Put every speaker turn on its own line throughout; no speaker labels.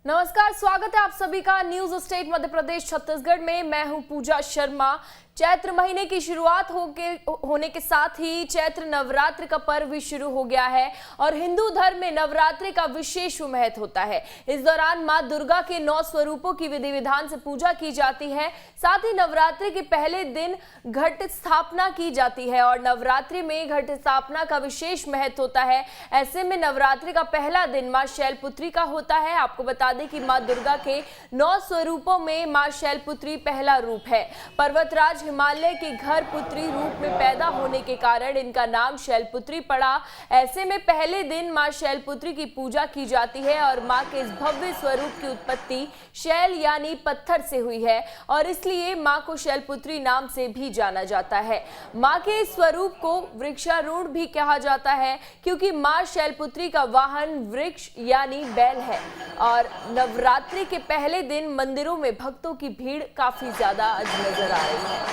नमस्कार, स्वागत है आप सभी का न्यूज स्टेट मध्य प्रदेश छत्तीसगढ़ में। मैं हूं पूजा शर्मा। चैत्र महीने की शुरुआत होने के साथ ही चैत्र नवरात्र का पर्व भी शुरू हो गया है और हिंदू धर्म में नवरात्रि का विशेष महत्व होता है। इस दौरान मां दुर्गा के 9 स्वरूपों की विधि विधान से पूजा की जाती है। साथ ही नवरात्रि के पहले दिन घट स्थापना की जाती है और नवरात्रि में घट स्थापना का विशेष महत्व होता है। ऐसे में नवरात्रि का पहला दिन मां शैलपुत्री का होता है। आपको बता दें कि मां दुर्गा के 9 स्वरूपों में मां शैलपुत्री पहला रूप है। पर्वतराज हिमालय के घर पुत्री रूप में पैदा होने के कारण इनका नाम शैलपुत्री पड़ा। ऐसे में पहले दिन मां शैलपुत्री की पूजा की जाती है और मां के इस भव्य स्वरूप की उत्पत्ति शैल यानी पत्थर से हुई है और इसलिए मां को शैलपुत्री नाम से भी जाना जाता है। मां के इस स्वरूप को वृक्षारूढ़ भी कहा जाता है क्योंकि मां शैलपुत्री का वाहन वृक्ष यानी बैल है। और नवरात्रि के पहले दिन मंदिरों में भक्तों की भीड़ काफी ज्यादा नजर आ रही है।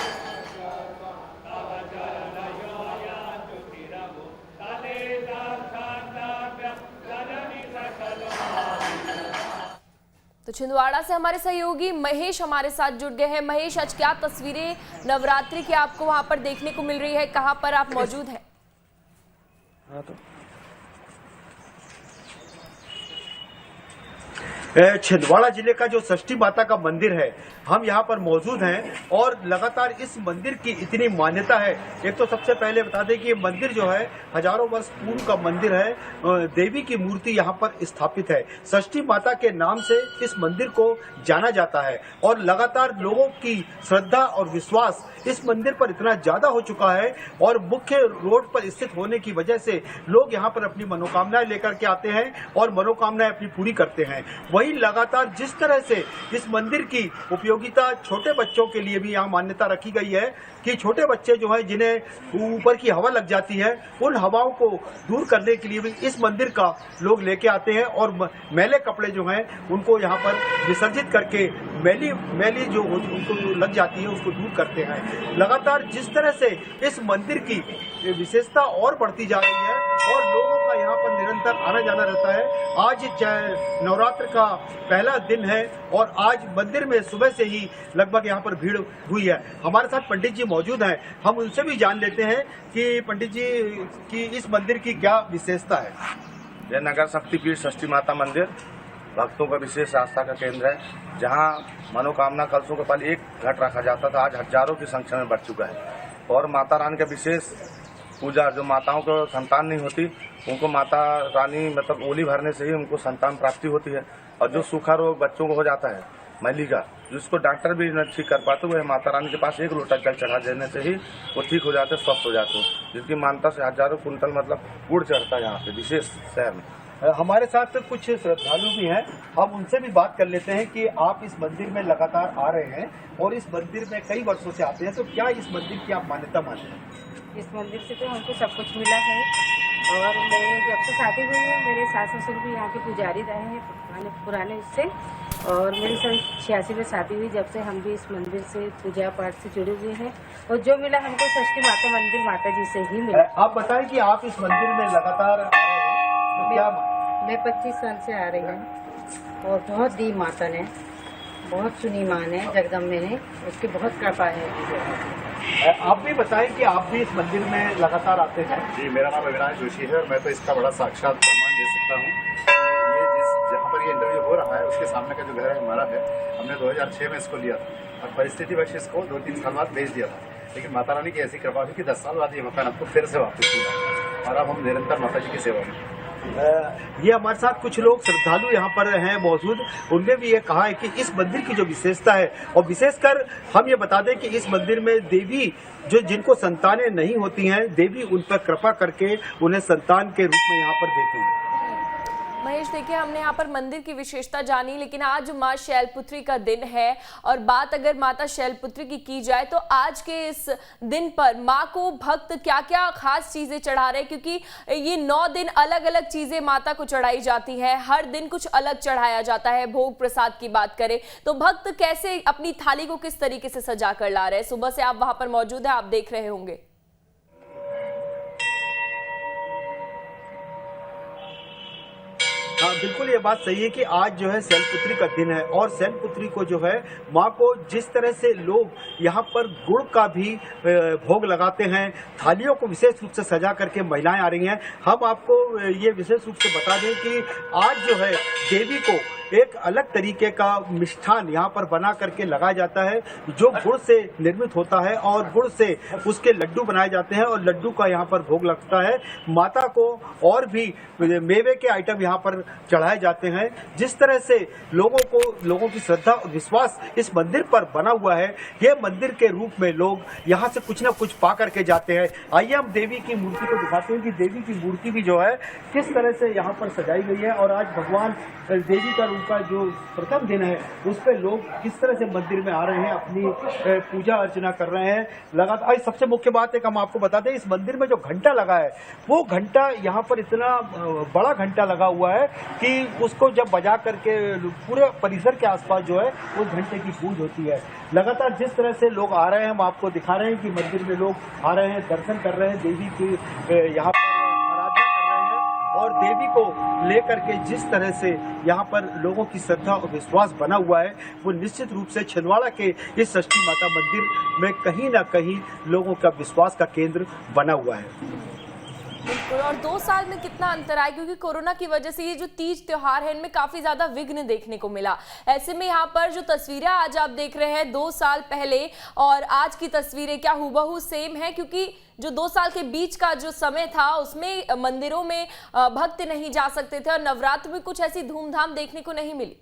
तो छिंदवाड़ा से हमारे सहयोगी महेश हमारे साथ जुड़ गए हैं। महेश, आज क्या तस्वीरें नवरात्रि की आपको वहां पर देखने को मिल रही है? कहां पर आप मौजूद हैं?
छिंदवाड़ा जिले का जो षष्ठी माता का मंदिर है, हम यहाँ पर मौजूद हैं और लगातार इस मंदिर की इतनी मान्यता है। एक तो सबसे पहले बता दें कि ये मंदिर जो है हजारों वर्ष पूर्व का मंदिर है। देवी की मूर्ति यहाँ पर स्थापित है। षष्ठी माता के नाम से इस मंदिर को जाना जाता है और लगातार लोगों की श्रद्धा और विश्वास इस मंदिर पर इतना ज्यादा हो चुका है और मुख्य रोड पर स्थित होने की वजह से लोग यहाँ पर अपनी मनोकामनाएं लेकर के आते हैं और मनोकामनाएं अपनी पूरी करते हैं। वहीं लगातार जिस तरह से इस मंदिर की उपयोगिता छोटे बच्चों के लिए भी यहाँ मान्यता रखी गई है कि छोटे बच्चे जो है जिन्हें ऊपर की हवा लग जाती है, उन हवाओं को दूर करने के लिए भी इस मंदिर का लोग लेके आते हैं और मैले कपड़े जो हैं उनको यहाँ पर विसर्जित करके मैली जो उनको लग जाती है उसको दूर करते हैं। लगातार जिस तरह से इस मंदिर की विशेषता और बढ़ती जा रही है और लोगों का यहाँ पर निरंतर आना जाना रहता है। आज नवरात्र का पहला दिन है और आज मंदिर में सुबह से ही लगभग यहाँ पर भीड़ हुई है। हमारे साथ पंडित जी मौजूद हैं, हम उनसे भी जान लेते हैं कि पंडित जी की इस मंदिर की क्या विशेषता है।
यह नगर शक्तिपीठ षष्ठी माता मंदिर भक्तों का विशेष आस्था का केंद्र है, जहां मनोकामना कलशों के पहले एक घट रखा जाता था, आज हजारों की संख्या में बढ़ चुका है। और माता रानी का विशेष पूजा, जो माताओं को संतान नहीं होती उनको माता रानी मतलब ओली भरने से ही उनको संतान प्राप्ति होती है। और जो सूखा रोग बच्चों को हो जाता है मैली का, जिसको डॉक्टर भी नहीं ठीक कर पाते, वह माता रानी के पास एक लोटा जल चढ़ा देने से ही वो ठीक हो जाते, स्वस्थ हो जाते हैं, जिसकी मान्यता से हजारों कुंटल मतलब गुड़ चढ़ता है यहाँ पे विशेष शहर में।
हमारे साथ कुछ श्रद्धालु भी हैं, हम उनसे भी बात कर लेते हैं कि आप इस मंदिर में लगातार आ रहे हैं और इस मंदिर में कई वर्षों से आते हैं, तो क्या इस मंदिर की आप मान्यता मानते हैं?
इस मंदिर से तो हमको सब कुछ मिला है और मैं जब से शादी हुई है मेरे सास ससुर भी यहाँ के पुजारी रहे हैं पुराने उससे, और मेरी सन 86 में शादी हुई। जब से हम भी इस मंदिर से पूजा पाठ से जुड़े हुए हैं और जो मिला हमको षष्ठी माता मंदिर माता जी से ही मिला।
आप बताएं कि आप इस मंदिर में लगातार आ रहे हैं, तो क्या
मैं 25 साल से आ रही हूँ और बहुत दी माता ने, बहुत सुनी माँ ने, जगदम्बे ने, उसकी बहुत कृपा है।
आप भी बताएं कि आप भी इस मंदिर में लगातार आते हैं।
जी, मेरा नाम अविनाश जोशी है और मैं तो इसका बड़ा साक्षात प्रमाण दे सकता हूँ। ये जहाँ पर ये इंटरव्यू हो रहा है उसके सामने का जो घर है हमारा है। हमने 2006 में इसको लिया था और परिस्थिति वश इसको 2-3 साल बाद बेच दिया था, लेकिन माता रानी की ऐसी कृपा हुई कि 10 साल बाद ये मकान आपको फिर से वापस मिला और अब हम निरंतर माता जी की सेवा में।
ये हमारे साथ कुछ लोग श्रद्धालु यहाँ पर हैं मौजूद, उनने भी ये कहा है कि इस मंदिर की जो विशेषता है, और विशेषकर हम ये बता दें कि इस मंदिर में देवी जो जिनको संतानें नहीं होती हैं, देवी उन पर कृपा करके उन्हें संतान के रूप में यहाँ पर देती है।
महेश, देखिए हमने यहाँ पर मंदिर की विशेषता जानी, लेकिन आज माँ शैलपुत्री का दिन है और बात अगर माता शैलपुत्री की जाए तो आज के इस दिन पर माँ को भक्त क्या क्या खास चीजें चढ़ा रहे हैं, क्योंकि ये 9 दिन अलग अलग चीजें माता को चढ़ाई जाती है, हर दिन कुछ अलग चढ़ाया जाता है। भोग प्रसाद की बात करें तो भक्त कैसे अपनी थाली को किस तरीके से सजा कर ला रहे हैं? सुबह से आप वहां पर मौजूद है, आप देख रहे होंगे।
हाँ, बिल्कुल ये बात सही है कि आज जो है शैलपुत्री का दिन है और शैलपुत्री को जो है माँ को जिस तरह से लोग यहाँ पर गुड़ का भी भोग लगाते हैं, थालियों को विशेष रूप से सजा करके महिलाएं आ रही हैं। हम आपको ये विशेष रूप से बता दें कि आज जो है देवी को एक अलग तरीके का मिष्ठान यहाँ पर बना करके लगाया जाता है जो गुड़ से निर्मित होता है और गुड़ से उसके लड्डू बनाए जाते हैं और लड्डू का यहाँ पर भोग लगता है। माता को और भी मेवे के आइटम यहाँ पर चढ़ाए जाते हैं। जिस तरह से लोगों की श्रद्धा और विश्वास इस मंदिर पर बना हुआ है, ये मंदिर के रूप में लोग यहाँ से कुछ न कुछ पा करके जाते हैं। आइए हम देवी की मूर्ति को दिखाते हैं कि देवी की मूर्ति भी जो है किस तरह से यहाँ पर सजाई गई है और आज भगवान देवी का का जो प्रथम दिन है उस पे लोग किस तरह से मंदिर में आ रहे हैं, अपनी पूजा अर्चना कर रहे हैं लगातार। सबसे मुख्य बात है कि हम आपको बता दें, इस मंदिर में जो घंटा लगा है वो घंटा यहाँ पर इतना बड़ा घंटा लगा हुआ है कि उसको जब बजा करके पूरे परिसर के आसपास जो है उस घंटे की गूंज होती है। लगातार जिस तरह से लोग आ रहे हैं हम आपको दिखा रहे हैं कि मंदिर में लोग आ रहे हैं, दर्शन कर रहे हैं, देवी की यहाँ पर आराधना कर रहे हैं और देवी को लेकर के जिस तरह से यहाँ पर लोगों की श्रद्धा और विश्वास बना हुआ है वो निश्चित रूप से छिंदवाड़ा के इस षष्ठी माता मंदिर में कहीं ना कहीं लोगों का विश्वास का केंद्र बना हुआ है।
बिल्कुल, और 2 साल में कितना अंतर आया, क्योंकि कोरोना की वजह से ये जो तीज त्योहार है इनमें काफी ज्यादा विघ्न देखने को मिला। ऐसे में यहाँ पर जो तस्वीरें आज आप देख रहे हैं 2 साल पहले और आज की तस्वीरें क्या हूबहू सेम है, क्योंकि जो 2 साल के बीच का जो समय था उसमें मंदिरों में भक्त नहीं जा सकते थे और नवरात्र में कुछ ऐसी धूमधाम देखने को नहीं मिली।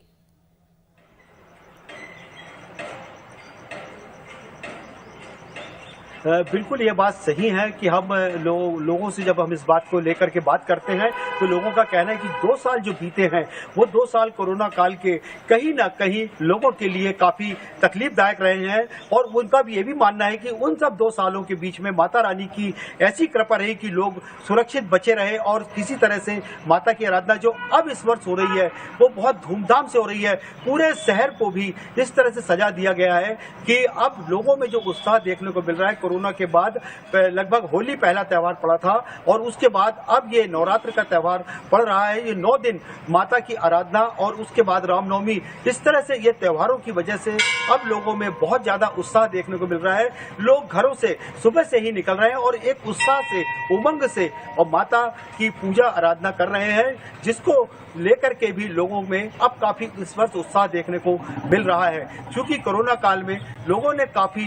बिल्कुल ये बात सही है कि हम लोगों से जब हम इस बात को लेकर के बात करते हैं तो लोगों का कहना है कि 2 साल जो बीते हैं वो 2 साल कोरोना काल के कहीं ना कहीं लोगों के लिए काफी तकलीफदायक रहे हैं और उनका भी ये भी मानना है कि उन सब 2 सालों के बीच में माता रानी की ऐसी कृपा रही कि लोग सुरक्षित बचे रहे और किसी तरह से माता की आराधना जो अब इस वर्ष हो रही है वो बहुत धूमधाम से हो रही है। पूरे शहर को भी इस तरह से सजा दिया गया है कि अब लोगों में जो उत्साह देखने को मिल रहा है, कोरोना के बाद लगभग होली पहला त्योहार पड़ा था और उसके बाद अब ये नवरात्र का त्योहार पड़ रहा है। ये 9 दिन माता की आराधना और उसके बाद रामनवमी, इस तरह से ये त्योहारों की वजह से अब लोगों में बहुत ज्यादा उत्साह देखने को मिल रहा है। लोग घरों से सुबह से ही निकल रहे हैं और एक उत्साह से, उमंग से और माता की पूजा आराधना कर रहे हैं, जिसको लेकर के भी लोगों में अब काफी इस वर्ष उत्साह देखने को मिल रहा है। क्योंकि कोरोना काल में लोगों ने काफी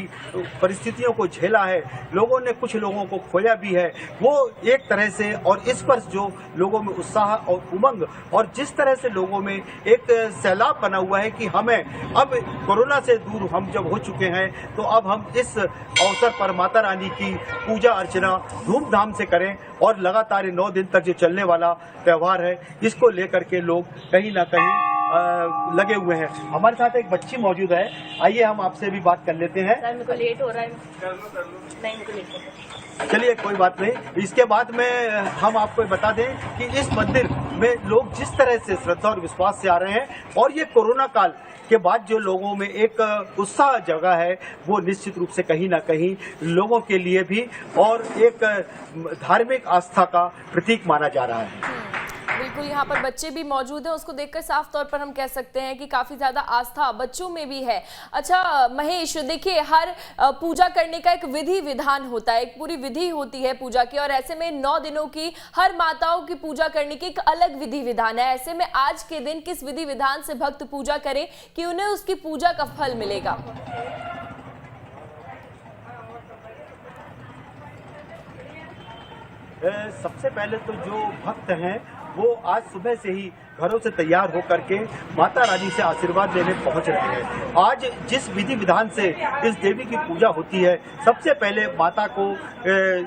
परिस्थितियों को झेला है, लोगों ने कुछ लोगों को खोया भी है, वो एक तरह से और इस वर्ष जो लोगों में उत्साह और उमंग और जिस तरह से लोगों में एक सैलाब बना हुआ है कि हमें अब कोरोना से दूर हम जब हो चुके हैं तो अब हम इस अवसर पर माता रानी की पूजा अर्चना धूमधाम से करें और लगातार 9 दिन तक जो चलने वाला त्योहार है इसको लेकर के लोग कहीं ना कहीं लगे हुए हैं। हमारे साथ एक बच्ची मौजूद है, आइए हम आपसे भी बात कर लेते हैं।
सर, मेरे को लेट हो रहा है। नहीं, मेरे को लेट हो रहा है।
चलिए कोई बात नहीं। इसके बाद में हम आपको बता दें कि इस मंदिर में लोग जिस तरह से श्रद्धा और विश्वास से आ रहे हैं और ये कोरोना काल के बाद जो लोगों में एक उत्साह जगा है वो निश्चित रूप से कहीं ना कहीं लोगों के लिए भी और एक धार्मिक आस्था का प्रतीक माना जा रहा है।
बिल्कुल, यहाँ पर बच्चे भी मौजूद हैं, उसको देखकर साफ तौर पर हम कह सकते हैं कि काफी ज्यादा आस्था बच्चों में भी है। अच्छा महेश, देखिए हर पूजा करने का एक विधि विधान होता है, एक पूरी विधि होती है पूजा की और ऐसे में 9 दिनों की हर माताओं की पूजा करने की एक अलग विधि विधान है। ऐसे में आज के दिन किस विधि विधान से भक्त पूजा करें कि उन्हें उसकी पूजा का फल मिलेगा?
सबसे पहले तो जो भक्त हैं वो आज सुबह से ही घरों से तैयार होकर के माता रानी से आशीर्वाद लेने पहुंच रहे हैं। आज जिस विधि विधान से इस देवी की पूजा होती है, सबसे पहले माता को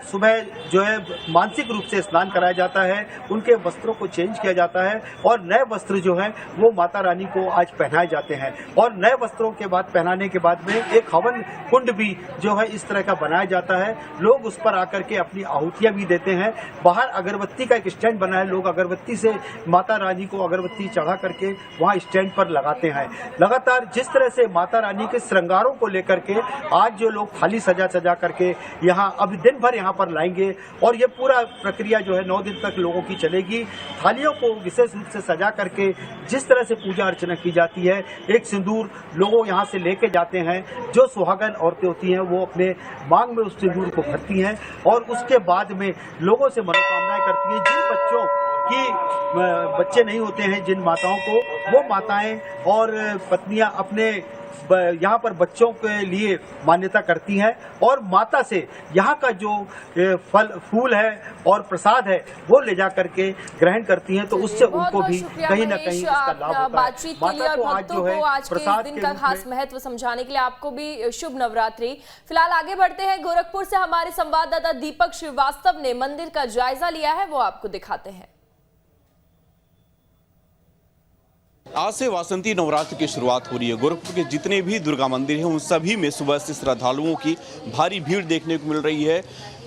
सुबह जो है मानसिक रूप से स्नान कराया जाता है, उनके वस्त्रों को चेंज किया जाता है और नए वस्त्र जो हैं वो माता रानी को आज पहनाए जाते हैं और नए वस्त्रों के बाद पहनाने के बाद में एक हवन कुंड भी जो है इस तरह का बनाया जाता है। लोग उस पर आकर के अपनी आहुतियां भी देते हैं। बाहर अगरबत्ती का एक स्टैंड बना है, लोग अगरबत्ती से माता रानी को अगरबत्ती चढ़ा करके वहाँ स्टैंड पर लगाते हैं। लगातार जिस तरह से माता रानी के श्रृंगारों को लेकर के आज जो लोग थाली सजा करके यहाँ अभी दिन भर यहाँ पर लाएंगे और ये पूरा प्रक्रिया जो है 9 दिन तक लोगों की चलेगी। थालियों को विशेष रूप से सजा करके जिस तरह से पूजा अर्चना की जाती है, एक सिंदूर लोग यहाँ से लेके जाते हैं। जो सुहागन औरतें होती हैं वो अपने मांग में उस सिंदूर को भरती हैं और उसके बाद में लोगों से मनोकामनाएं करती हैं। जिन बच्चों की बच्चे नहीं होते हैं, जिन माताओं को, वो माताएं और पत्नियां अपने यहाँ पर बच्चों के लिए मान्यता करती हैं और माता से यहाँ का जो फल फूल है और प्रसाद है वो ले जा करके ग्रहण करती हैं। तो उससे उनको भी कहीं ना कहीं इसका लाभ होता है।
बातचीत के लिए और भक्तों को आज के इस दिन का खास महत्व समझाने के लिए आपको भी शुभ नवरात्रि। फिलहाल आगे बढ़ते हैं। गोरखपुर से हमारे संवाददाता दीपक श्रीवास्तव ने मंदिर का जायजा लिया है, वो आपको दिखाते हैं।
आज से वासंती नवरात्र की शुरुआत हो रही है। गोरखपुर के जितने भी दुर्गा मंदिर हैं उन सभी में सुबह से श्रद्धालुओं की भारी भीड़ देखने को मिल रही है।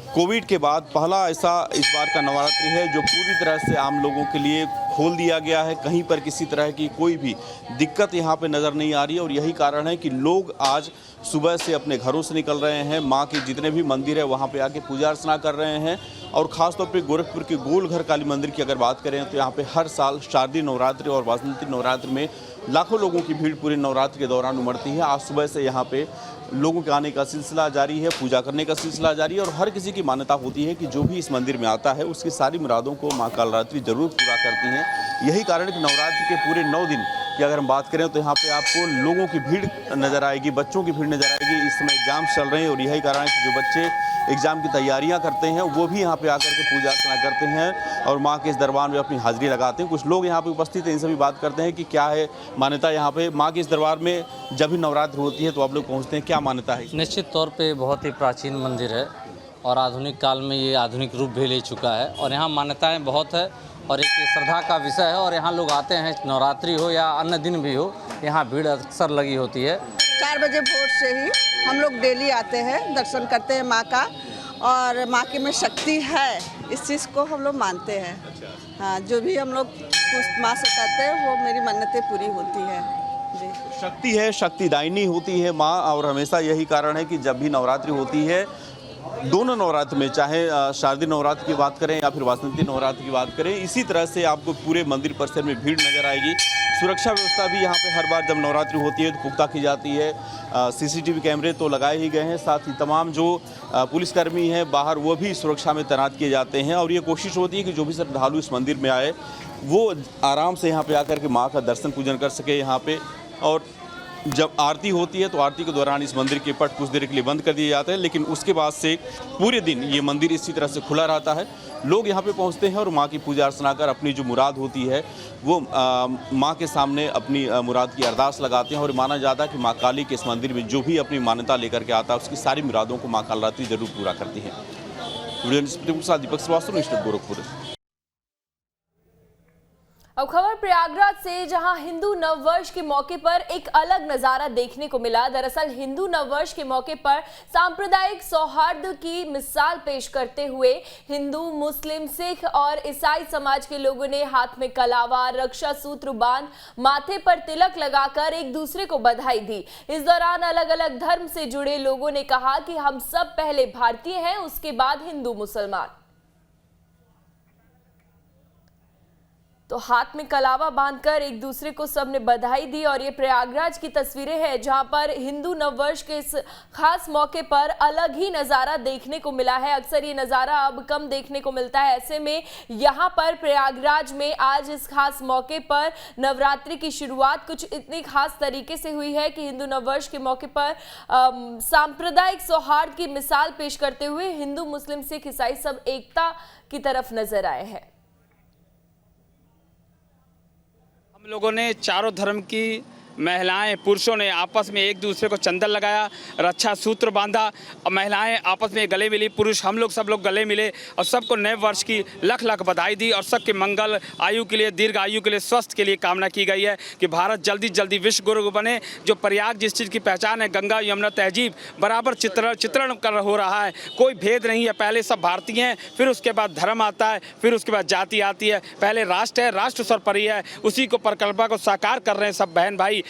कोविड के बाद पहला ऐसा इस बार का नवरात्रि है जो पूरी तरह से आम लोगों के लिए खोल दिया गया है। कहीं पर किसी तरह की कोई भी दिक्कत यहाँ पे नज़र नहीं आ रही है और यही कारण है कि लोग आज सुबह से अपने घरों से निकल रहे हैं। माँ के जितने भी मंदिर है वहाँ पे आके पूजा अर्चना कर रहे हैं और ख़ासतौर पे गोरखपुर के गोलघर काली मंदिर की अगर बात करें तो यहाँ पे हर साल शारदीय नवरात्रि और वासंती नवरात्र में लाखों लोगों की भीड़ पूरे नवरात्र के दौरान उमड़ती है। आज सुबह से यहाँ पे लोगों के आने का सिलसिला जारी है, पूजा करने का सिलसिला जारी है और हर किसी की मान्यता होती है कि जो भी इस मंदिर में आता है उसकी सारी मुरादों को माँ कालरात्रि जरूर पूरा करती हैं। यही कारण है कि नवरात्रि के पूरे 9 दिन की अगर हम बात करें तो यहाँ पे आपको लोगों की भीड़ नज़र आएगी, बच्चों की भीड़ नज़र आएगी। इस समय एग्जाम चल रहे हैं और यही कारण है कि जो बच्चे एग्जाम की तैयारियां करते हैं वो भी यहाँ पे आकर के पूजा अर्चना करते हैं और माँ के इस दरबार में अपनी हाजिरी लगाते हैं। कुछ लोग यहाँ पे उपस्थित हैं, इनसे भी बात करते हैं कि क्या है मान्यता यहाँ पे माँ के इस दरबार में। जब भी नवरात्र होती है तो आप लोग पहुँचते हैं, क्या मान्यता है?
निश्चित तौर पे बहुत ही प्राचीन मंदिर है और आधुनिक काल में ये आधुनिक रूप भी ले चुका है और यहाँ मान्यताएं बहुत है और एक श्रद्धा का विषय है और यहाँ लोग आते हैं, नवरात्रि हो या अन्य दिन भी हो, यहाँ भीड़ अक्सर लगी होती है।
4 बजे भोर से ही हम लोग डेली आते हैं, दर्शन करते हैं माँ का और माँ की में शक्ति है, इस चीज़ को हम लोग मानते हैं। हाँ, जो भी हम लोग माँ से करते हैं वो मेरी मन्नतें पूरी होती है जी।
शक्ति है, शक्तिदायिनी होती है माँ और हमेशा यही कारण है कि जब भी नवरात्रि होती है, दोनों नवरात्र में, चाहे शारदीय नवरात्र की बात करें या फिर वासंती नवरात्र की बात करें, इसी तरह से आपको पूरे मंदिर परिसर में भीड़ नजर आएगी। सुरक्षा व्यवस्था भी यहाँ पे हर बार जब नवरात्रि होती है तो पुख्ता की जाती है। सीसीटीवी कैमरे तो लगाए ही गए हैं, साथ ही तमाम जो पुलिसकर्मी हैं बाहर वो भी सुरक्षा में तैनात किए जाते हैं और ये कोशिश होती है कि जो भी श्रद्धालु इस मंदिर में आए वो आराम से यहाँ पे आकर के माँ का दर्शन पूजन कर सके यहाँ पे। और जब आरती होती है तो आरती के दौरान इस मंदिर के पट कुछ देर के लिए बंद कर दिए जाते हैं, लेकिन उसके बाद से पूरे दिन ये मंदिर इसी तरह से खुला रहता है। लोग यहाँ पे पहुँचते हैं और माँ की पूजा अर्चना कर अपनी जो मुराद होती है वो माँ के सामने अपनी मुराद की अरदास लगाते हैं और माना जाता है कि माँ काली के इस मंदिर में जो भी अपनी मान्यता लेकर के आता है उसकी सारी मुरादों को माँ कालरात्रि जरूर पूरा करती है। दीपक श्रीवास्तव, गोरखपुर।
अब खबर प्रयागराज से, जहां हिंदू नववर्ष के मौके पर एक अलग नजारा देखने को मिला। दरअसल हिंदू नववर्ष के मौके पर सांप्रदायिक सौहार्द की मिसाल पेश करते हुए हिंदू, मुस्लिम, सिख और ईसाई समाज के लोगों ने हाथ में कलावा, रक्षा सूत्र बांध, माथे पर तिलक लगाकर एक दूसरे को बधाई दी। इस दौरान अलग अलग धर्म से जुड़े लोगों ने कहा कि हम सब पहले भारतीय हैं, उसके बाद हिंदू मुसलमान। तो हाथ में कलावा बांधकर एक दूसरे को सबने बधाई दी और ये प्रयागराज की तस्वीरें हैं जहां पर हिंदू नववर्ष के इस खास मौके पर अलग ही नज़ारा देखने को मिला है। अक्सर ये नज़ारा अब कम देखने को मिलता है। ऐसे में यहाँ पर प्रयागराज में आज इस खास मौके पर नवरात्रि की शुरुआत कुछ इतनी खास तरीके से हुई है कि हिंदू नववर्ष के मौके पर सांप्रदायिक सौहार्द की मिसाल पेश करते हुए हिंदू, मुस्लिम, सिख, ईसाई सब एकता की तरफ नजर आए हैं।
लोगों ने चारों धर्म की महिलाएं पुरुषों ने आपस में एक दूसरे को चंदन लगाया, रक्षा सूत्र बांधा और महिलाएं आपस में गले मिली, पुरुष हम लोग सब लोग गले मिले और सबको नए वर्ष की लख लख बधाई दी और सबके मंगल आयु के लिए, दीर्घ आयु के लिए, स्वस्थ के लिए कामना की गई है कि भारत जल्दी जल्दी विश्व गुरु बने। जो प्रयाग जिस चीज़ की पहचान है, गंगा यमुना तहजीब बराबर चित्रण कर हो रहा है, कोई भेद नहीं है। पहले सब भारतीय हैं, फिर उसके बाद धर्म आता है, फिर उसके बाद जाति आती है, पहले राष्ट्र है, राष्ट्र सर्वोपरि है, उसी को परिकल्पना को साकार कर रहे हैं सब बहन भाई।